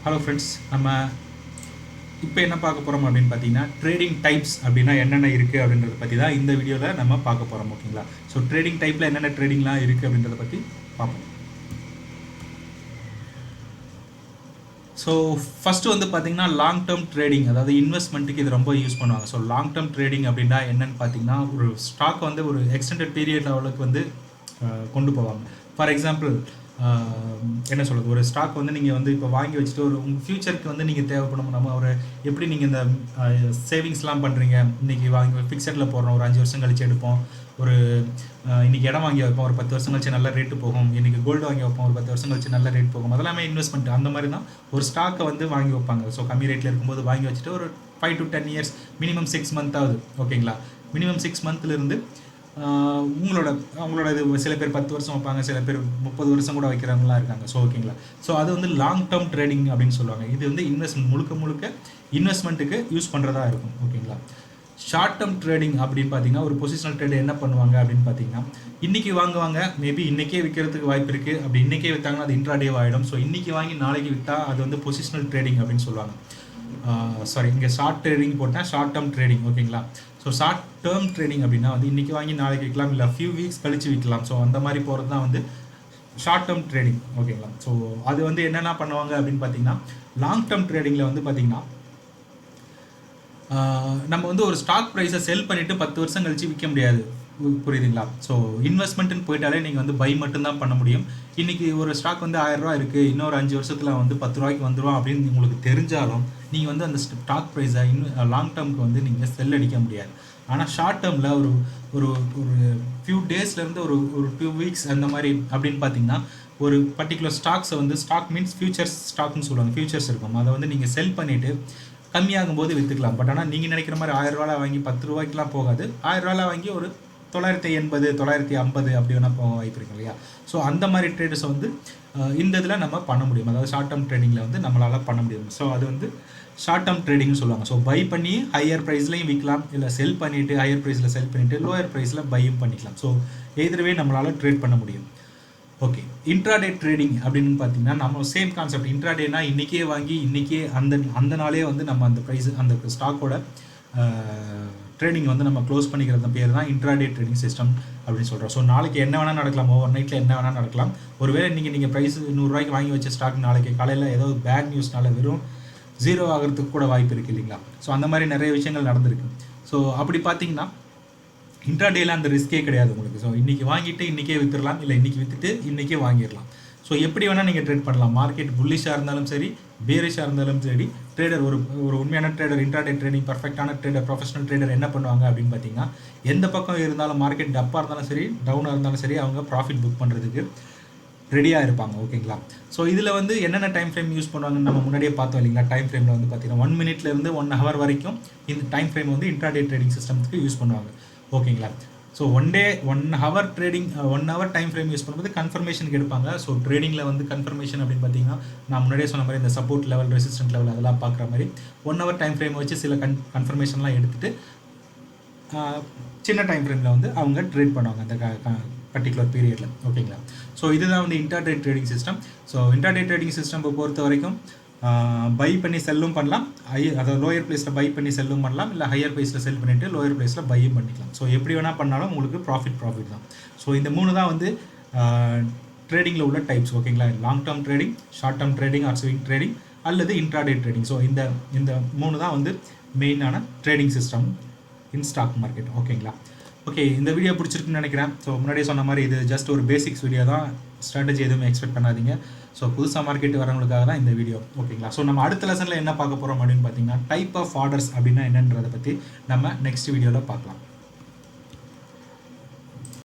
Hello friends, நம்ம இப்போ என்ன பார்க்க போகிறோம் அப்படின்னு பார்த்தீங்கன்னா ட்ரேடிங் டைப்ஸ் அப்படின்னா என்னென்ன இருக்குது அப்படின்றத பற்றி தான் இந்த வீடியோவில் நம்ம பார்க்க போகிறோம். ஓகேங்களா? ஸோ ட்ரேடிங் டைப்பில் என்னென்ன ட்ரேடிங்லாம் இருக்குது அப்படின்றத பற்றி பார்ப்போம். ஸோ ஃபஸ்ட்டு வந்து பார்த்தீங்கன்னா லாங் டேர்ம் ட்ரேடிங், அதாவது இன்வெஸ்ட்மெண்ட்டுக்கு இது ரொம்ப யூஸ் பண்ணுவாங்க. ஸோ லாங் டேர்ம் ட்ரேடிங் அப்படின்னா என்னென்னு பார்த்தீங்கன்னா ஒரு ஸ்டாக் வந்து ஒரு எக்ஸ்டெண்டட் பீரியட் லெவலுக்கு வந்து கொண்டு போவாங்க. ஃபார் எக்ஸாம்பிள் என்ன சொல்கிறது, ஒரு ஸ்டாக் வந்து நீங்கள் வந்து இப்போ வாங்கி வச்சுட்டு ஒரு உங்கள் ஃப்யூச்சருக்கு வந்து நீங்கள் தேவைப்படும். நம்ம ஒரு எப்படி நீங்கள் இந்த சேவிங்ஸ்லாம் பண்ணுறீங்க, இன்றைக்கி வாங்கி ஃபிக்ஸடில் போடுறோம், ஒரு 5 வருஷம் கழிச்சு எடுப்போம், ஒரு இன்றைக்கி இடம் வாங்கி வைப்போம், ஒரு 10 வருஷம் கழிச்சு நல்ல ரேட்டு போகும், இன்றைக்கி கோல்டு வாங்கி வைப்போம், ஒரு 10 வருஷம் கழிச்சு நல்ல ரேட் போகும். அதெல்லாமே இன்வெஸ்ட்மெண்ட். அந்த மாதிரி தான் ஒரு ஸ்டாக்கை வந்து வாங்கி வைப்பாங்க. ஸோ கம்மி ரேட்டில் இருக்கும்போது வாங்கி வச்சுட்டு ஒரு 5 to 10 years, மினிமம் 6 month ஆகுது. ஓகேங்களா? மினிமம் 6 monthலேருந்து அவங்களோட இது சில பேர் 10 வருஷம் வைப்பாங்க, சில பேர் 30 வருஷம் கூட வைக்கிறவங்களாம் இருக்காங்க. ஸோ ஓகேங்களா? ஸோ அது வந்து லாங் டேர்ம் ட்ரேடிங் அப்படின்னு சொல்லுவாங்க. இது வந்து இன்வெஸ்ட்மெண்ட், முழுக்க இன்வெஸ்ட்மெண்ட்டுக்கு யூஸ் பண்ணுறதா இருக்கும். ஓகேங்களா? ஷார்ட் டேர்ம் ட்ரேடிங் அப்படின்னு பார்த்தீங்கன்னா ஒரு பொசிஷனல் ட்ரேடர் என்ன பண்ணுவாங்க அப்படின்னு பார்த்தீங்கன்னா இன்றைக்கி வாங்குவாங்க, மேபி இன்றைக்கே விற்கிறதுக்கு வாய்ப்பு இருக்குது. அப்படி இன்றைக்கே விற்றாங்கன்னா அது இன்ட்ராடே ஆகிடும். ஸோ இன்றைக்கி வாங்கி நாளைக்கு விற்றா அது வந்து பொசிஷனல் ட்ரேடிங் அப்படின்னு சொல்லுவாங்க. இங்கே ஷார்ட் ட்ரேடிங் போட்டால் ஷார்ட் டேர்ம் ட்ரேடிங். ஓகேங்களா? ஸோ ஷார்ட் டேர்ம் ட்ரேடிங் அப்படின்னா வந்து இன்றைக்கி வாங்கி நாளைக்கு விற்கலாம், இல்லை ஃபியூ வீக்ஸ் கழிச்சு விற்கலாம். ஸோ அந்த மாதிரி போகிறது தான் வந்து ஷார்ட் டேர்ம் ட்ரேடிங். ஓகேங்களா? ஸோ அது வந்து என்னென்ன பண்ணுவாங்க அப்படின்னு பார்த்தீங்கன்னா லாங் டேர்ம் ட்ரேடிங்கில் வந்து பார்த்திங்கன்னா நம்ம வந்து ஒரு ஸ்டாக் ப்ரைஸை செல் பண்ணிவிட்டு 10 வருஷம் கழிச்சு விற்க முடியாது. புரியுதுங்களா? ஸோ இன்வெஸ்ட்மெண்ட்டுன்னு போயிட்டாலே நீங்கள் வந்து பை மட்டும்தான் பண்ண முடியும். இன்றைக்கி ஒரு ஸ்டாக் வந்து 1000 ரூபா இருக்குது, இன்னொரு 5 வருஷத்தில் வந்து 10 ரூபாய்க்கு வந்துடும் அப்படின்னு உங்களுக்கு தெரிஞ்சாலும் நீங்கள் வந்து அந்த ஸ்டாக் ப்ரைஸை லாங் டேர்முக்கு வந்து நீங்கள் செல் அடிக்க முடியாது. ஆனால் ஷார்ட் டேர்மில் ஒரு ஒரு ஒரு ஃபியூ டேஸ்லேருந்து ஒரு 2 வீக்ஸ் அந்த மாதிரி அப்படின்னு பார்த்தீங்கன்னா ஒரு பர்டிகுலர் ஸ்டாக்ஸை வந்து ஸ்டாக் மீன்ஸ் ஃபியூச்சர்ஸ் ஸ்டாக்னு சொல்லுவாங்க. ஃபியூச்சர்ஸ் இருக்கும், அதை வந்து நீங்கள் செல் பண்ணிவிட்டு கம்மியாகும் போது விற்றுக்கலாம். பட் ஆனால் நீங்கள் நினைக்கிற மாதிரி 1000 ரூபாய் வாங்கி 10 ரூபாய்க்குலாம் போகாது. 1000 ரூபாய் வாங்கி ஒரு 980, 950 அப்படி வேணால் போக வாய்ப்பு இருக்கு இல்லையா? ஸோ அந்த மாதிரி ட்ரேடர்ஸை வந்து இந்த இதில் நம்ம பண்ண முடியும். அதாவது ஷார்ட் டேர்ம் ட்ரேடிங்கில் வந்து நம்மளால் பண்ண முடியும். ஸோ அது வந்து ஷார்ட் டேர்ம் ட்ரேடிங்னு சொல்லுவாங்க. ஸோ பை பண்ணி ஹையர் ப்ரைஸ்லையும் விற்கலாம், இல்லை செல் பண்ணிவிட்டு ஹையர் ப்ரைஸில் செல் பண்ணிவிட்டு லோயர் ப்ரைஸில் பையும் பண்ணிக்கலாம். ஸோ எதிரவே நம்மளால் ட்ரேட் பண்ண முடியும். ஓகே, இன்ட்ராடே ட்ரேடிங் அப்படின்னு பார்த்தீங்கன்னா நம்ம சேம் கான்செப்ட். இன்ட்ராடேனா இன்றைக்கே வாங்கி இன்றைக்கே அந்த நாளே வந்து நம்ம அந்த ப்ரைஸ் அந்த ஸ்டாக்கோட ட்ரேடிங் வந்து நம்ம க்ளோஸ் பண்ணிக்கிறது பேர் தான் இன்ட்ராடே ட்ரேடிங் சிஸ்டம் அப்படின்னு சொல்கிறோம். ஸோ நாளைக்கு என்ன வேணால் நடக்கலாம், ஓவர் நைட்டில் என்ன வேணால் நடக்கலாம். ஒருவேளை நீங்கள் ப்ரைஸ் 100 ரூபாய்க்கு வாங்கி வச்ச ஸ்டாக் நாளைக்கு காலையில் ஏதோ பேட் நியூஸ்னால வெறும் 0 ஆகிறதுக்கு கூட வாய்ப்பு இருக்குது இல்லைங்களா? ஸோ அந்த மாதிரி நிறைய விஷயங்கள் நடந்திருக்கு. ஸோ அப்படி பார்த்தீங்கன்னா இன்ட்ராடேயில் அந்த ரிஸ்கே கிடையாது உங்களுக்கு. ஸோ இன்றைக்கி வாங்கிட்டு இன்றைக்கே விற்றுடலாம், இல்லை இன்றைக்கி விற்றுட்டு இன்றைக்கே வாங்கிடலாம். ஸோ எப்படி வேணால் நீங்கள் ட்ரேட் பண்ணலாம். மார்க்கெட் புல்லிஷாக இருந்தாலும் சரி, பேரிஷாக இருந்தாலும் சரி, ட்ரேடர் ஒரு உண்மையான ட்ரேடர், இன்ட்ராடே ட்ரேடிங் பர்ஃபெக்டான ட்ரேடர், ப்ரொஃபஷனல் ட்ரேடர் என்ன பண்ணுவாங்க அப்படின்னு பார்த்தீங்கன்னா எந்த பக்கம் இருந்தாலும் மார்க்கெட் அப்பாக இருந்தாலும் சரி, டவுனாக இருந்தாலும் சரி, அவங்க ப்ராஃபிட் புக் பண்ணுறதுக்கு ரெடியாக இருப்பாங்க. ஓகேங்களா? ஸோ இதில் வந்து என்னென்ன டைம் ஃப்ரேம் யூஸ் பண்ணுவாங்கன்னு நம்ம முன்னாடியே பார்த்தோம் இல்லைங்களா? டைம் ஃப்ரேமில் வந்து பார்த்தீங்கன்னா 1 minute-லேருந்து 1 hour வரைக்கும் இந்த டைம் ஃப்ரேம் வந்து இன்ட்ராடே ட்ரேடிங் சிஸ்டத்துக்கு யூஸ் பண்ணுவாங்க. ஓகேங்களா? So 1 hour trading 1 hour time frame use பண்ணும்போது கன்ஃபர்மேஷனுக்கு எடுப்பாங்க. ஸோ ட்ரேடிங்கில் வந்து கன்ஃபர்மேஷன் அப்படின்னு பார்த்தீங்கன்னா நான் முன்னாடியே சொன்ன மாதிரி இந்த சப்போர்ட் லெவல், ரெசிஸ்டன்ட் லெவல் அதெல்லாம் பார்க்குற மாதிரி 1 hour டைம் ஃப்ரேம் வச்சு சில கன்ஃபர்மேஷன்லாம் எடுத்துகிட்டு சின்ன டைம் ஃப்ரேமில் வந்து அவங்க ட்ரேட் பண்ணுவாங்க அந்த பர்டிகுலர் பீரியடில். ஓகேங்களா? ஸோ இதுதான் வந்து intraday trading system. So intraday trading system பொறுத்த வரைக்கும் பை பண்ணி செல்லும் பண்ணலாம், அதாவது லோயர் ப்ரைஸில் பை பண்ணி செல்லும் பண்ணலாம், இல்லை ஹையர் ப்ரைஸில் செல் பண்ணிவிட்டு லோயர் ப்ரைஸில் பையும் பண்ணிக்கலாம். ஸோ எப்படி வேணால் பண்ணாலும் உங்களுக்கு ப்ராஃபிட் தான். ஸோ இந்த 3 தான் வந்து ட்ரேடிங்கில் உள்ள டைப்ஸ். ஓகேங்களா? Long term trading, short term trading or swing trading, அல்லது இன்ட்ராடே ட்ரேடிங். ஸோ இந்த 3 தான் வந்து மெயினான trading system in stock market. ஓகேங்களா? ஓகே, இந்த வீடியோ பிடிச்சிருக்குன்னு நினைக்கிறேன். ஸோ முன்னாடியே சொன்ன மாதிரி இது ஜஸ்ட் ஒரு பேசிக்ஸ் வீடியோ தான், ஸ்ட்ராட்டஜி எதுவுமே எக்ஸ்பெக்ட் பண்ணாதீங்க. ஸோ புதுசாக மார்க்கெட் வரவங்களுக்காக தான் இந்த வீடியோ. ஓகேங்களா? ஸோ நம்ம அடுத்த லெசனில் என்ன பார்க்க போகிறோம் அப்படின்னு பார்த்தீங்கன்னா டைப் ஆஃப் ஆர்டர்ஸ் அப்படின்னா என்னன்றதை பற்றி நம்ம நெக்ஸ்ட் வீடியோவில் பார்க்கலாம்.